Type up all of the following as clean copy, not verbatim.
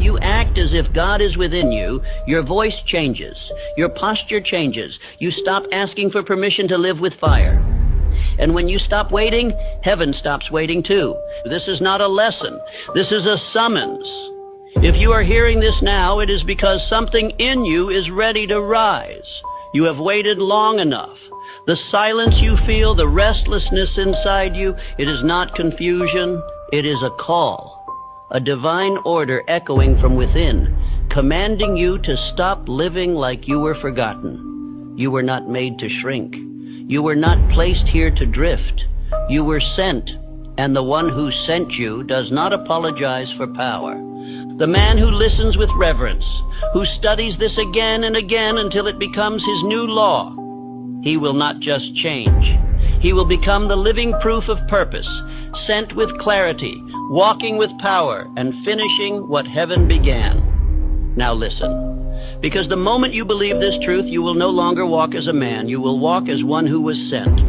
you act as if God is within you, your voice changes, your posture changes. You stop asking for permission to live with fire. And when you stop waiting, heaven stops waiting too. This is not a lesson. This is a summons. If you are hearing this now, it is because something in you is ready to rise. You have waited long enough. The silence you feel, the restlessness inside you, it is not confusion. It is a call. A divine order echoing from within, commanding you to stop living like you were forgotten. You were not made to shrink. You were not placed here to drift. You were sent, and the one who sent you does not apologize for power. The man who listens with reverence, who studies this again and again until it becomes his new law, he will not just change. He will become the living proof of purpose, sent with clarity, walking with power, and finishing what heaven began. Now listen, because the moment you believe this truth, you will no longer walk as a man. You will walk as one who was sent.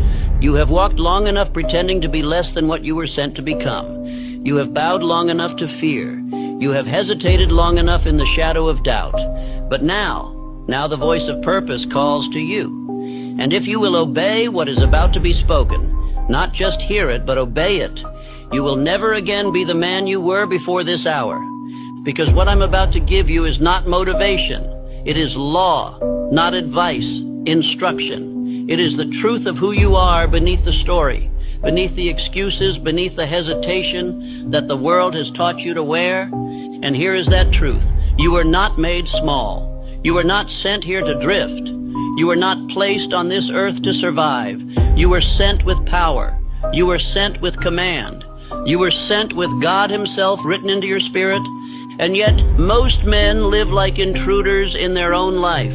You have walked long enough pretending to be less than what you were sent to become. You have bowed long enough to fear. You have hesitated long enough in the shadow of doubt. But now the voice of purpose calls to you. And if you will obey what is about to be spoken, not just hear it, but obey it, you will never again be the man you were before this hour. Because what I'm about to give you is not motivation. It is law, not advice, instruction. It is the truth of who you are beneath the story, beneath the excuses, beneath the hesitation that the world has taught you to wear. And here is that truth. You were not made small. You were not sent here to drift. You were not placed on this earth to survive. You were sent with power. You were sent with command. You were sent with God Himself written into your spirit. And yet, most men live like intruders in their own life.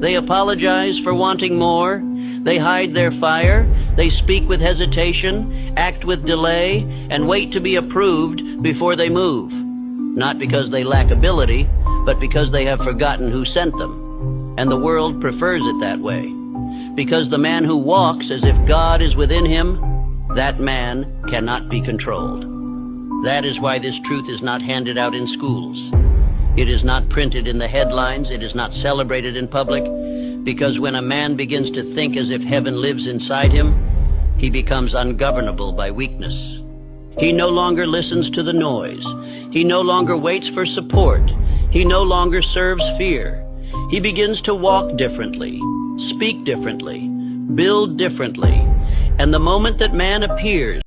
They apologize for wanting more. They hide their fire. They speak with hesitation, act with delay, and wait to be approved before they move. Not because they lack ability, but because they have forgotten who sent them. And the world prefers it that way. Because the man who walks as if God is within him, that man cannot be controlled. That is why this truth is not handed out in schools. It is not printed in the headlines. It is not celebrated in public. Because when a man begins to think as if heaven lives inside him, he becomes ungovernable by weakness. He no longer listens to the noise. He no longer waits for support. He no longer serves fear. He begins to walk differently, speak differently, build differently. And the moment that man appears